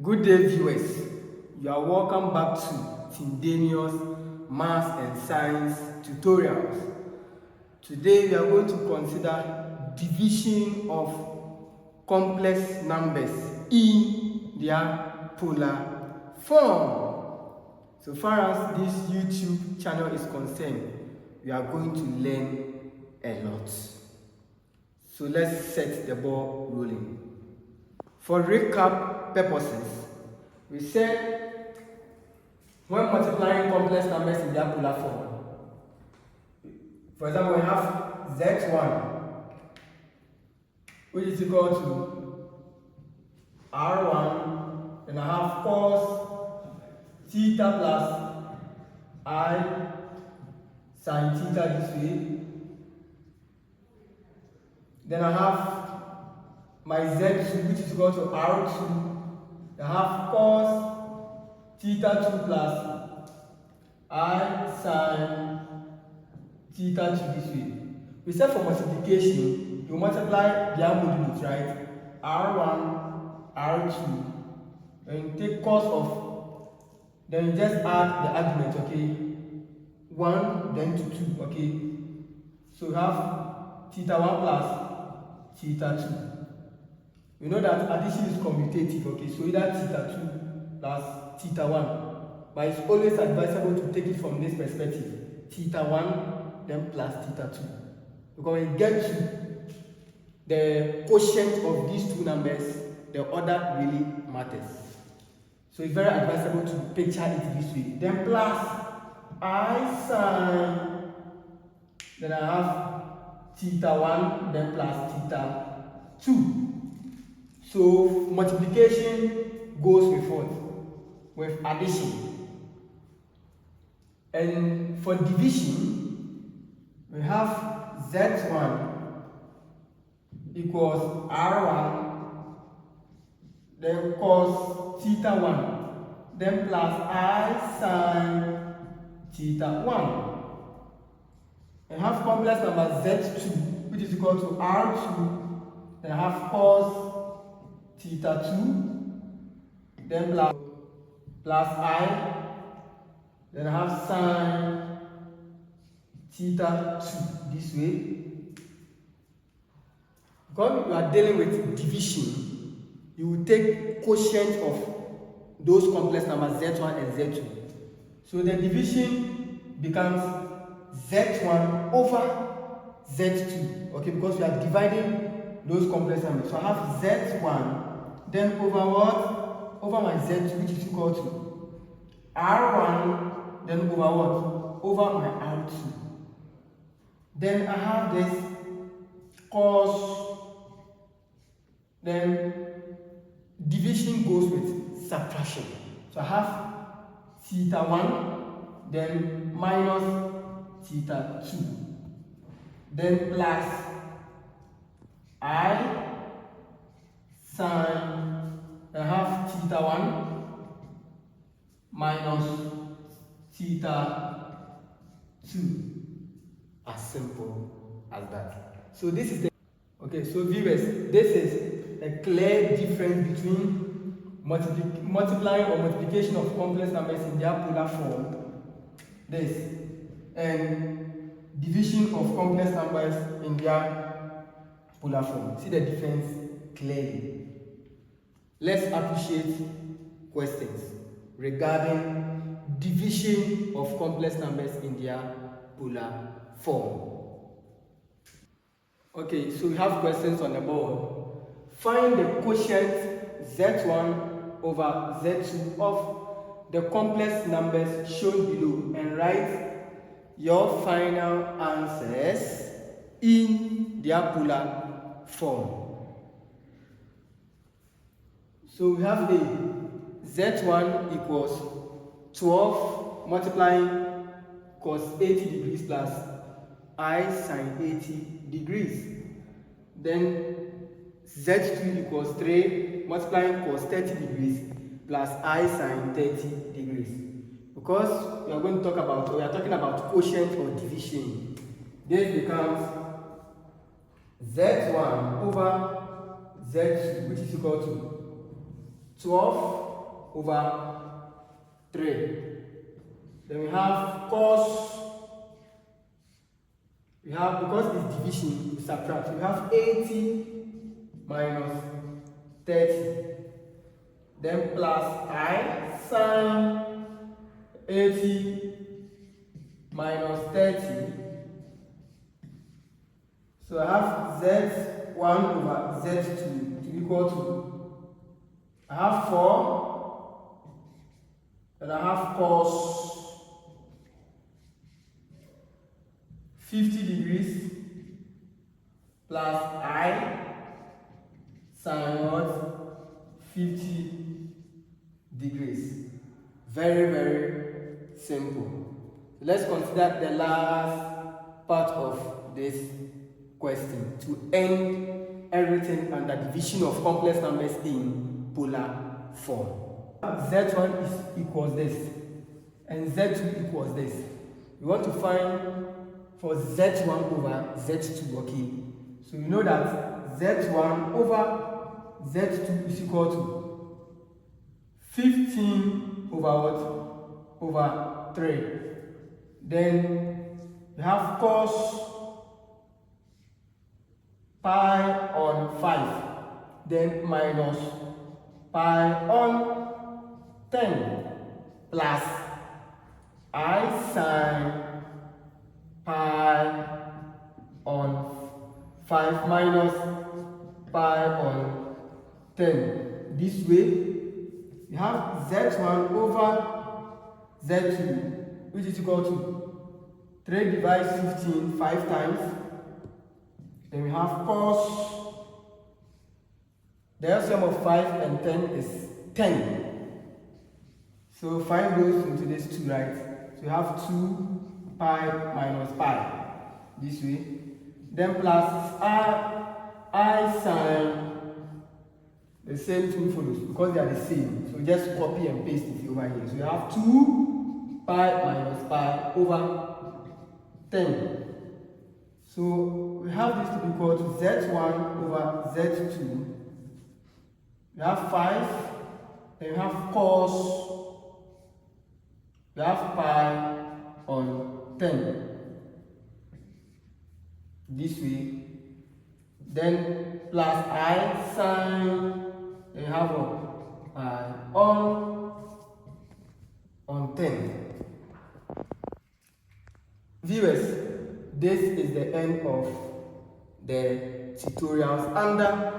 Good day, viewers. You are welcome back to Tindanious Maths and Science tutorials. Today we are going to consider division of complex numbers in their polar form. So far as this YouTube channel is concerned, we are going to learn a lot. So let's set the ball rolling. For recap purposes, we said when multiplying complex numbers in their polar form, for example, we have z1, which is equal to r1, then I have cos theta plus I sin theta this way. Then I have my z2, which is equal to r2. I have cos theta 2 plus I sin theta 2 this way. We said for multiplication, you multiply their modules, right? r1, r2. Then you take cos of, then you just add the argument, okay? 1 then to 2, okay? So you have theta 1 plus theta 2. We know that addition is commutative, okay? So either theta 2 plus theta 1. But it's always advisable to take it from this perspective. Theta 1 then plus theta 2. Because when you get to the quotient of these two numbers, the order really matters. So it's very advisable to picture it this way. Then plus I sin, then I have theta 1, then plus theta 2. So multiplication goes with what? With addition. And for division, we have z1 equals r1, then cos theta 1, then plus I sin theta 1. And have complex number z2, which is equal to r2, then I have cos theta 2, then plus I, then I have sin theta 2 this way. Because you are dealing with division, you will take quotient of those complex numbers z1 and z2. So the division becomes z1 over z2, okay, because we are dividing those complex numbers. So I have z1 then over what? Over my z2, which is equal to r1, then over what? Over my r2. Then I have this cos, then division goes with subtraction. So I have theta 1, then minus theta 2, then plus I sin, I have theta 1 minus theta 2. As simple as that. So this is the, okay, so viewers, this is a clear difference between multiplying or multiplication of complex numbers in their polar form, this, and division of complex numbers in their polar form. See the difference clearly. Let's appreciate questions regarding division of complex numbers in their polar form. Okay, so we have questions on the board. Find the quotient z1 over z2 of the complex numbers shown below and write your final answers in their polar form. So we have a z1 equals 12 multiplying cos 80 degrees plus I sin 80 degrees. Then z2 equals 3 multiplying cos 30 degrees plus I sin 30 degrees. Because we are going to talk about, we are talking about quotient or division, this becomes z1 over z2, which is equal to 12 over 3. Then we have cos, we have, because it's division, we subtract. We have 80 minus 30. Then plus I sine 80 minus 30. So I have z1 over z2 to equal to, I have 4, and I have cos 50 degrees plus I sine what? 50 degrees. Very, very simple. Let's consider the last part of this question to end everything under division of complex numbers in polar form. Z1 is equals this and Z2 equals this. We want to find for Z1 over Z2, okay? So you know that Z1 over Z2 is equal to 15 over what? Over 3. Then we have cos pi on 5, then minus pi on 10 plus I sine pi on 5 minus pi on 10. This way, we have Z1 over Z2, which is equal to 3 divided 15 5 times. Then we have cos, the LCM of 5 and 10 is 10. So 5 goes into this 2, right? So we have 2 pi minus pi, this way. Then plus I sine, the same thing follows because they are the same. So just copy and paste it over here. So you have 2 pi minus pi over 10. So we have this to be equal to Z1 over Z2. We have 5, then we have cos, we have pi on 10. This way. Then plus I sine, then we have pi on 10. Viewers, this is the end of the tutorials under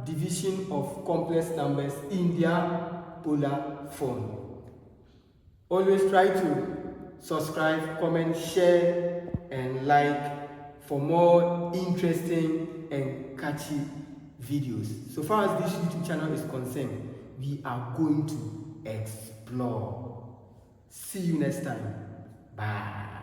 division of complex numbers in their polar form. Always try to subscribe, comment, share, and like for more interesting and catchy videos. So far as this YouTube channel is concerned, we are going to explore. See you next time. Bye.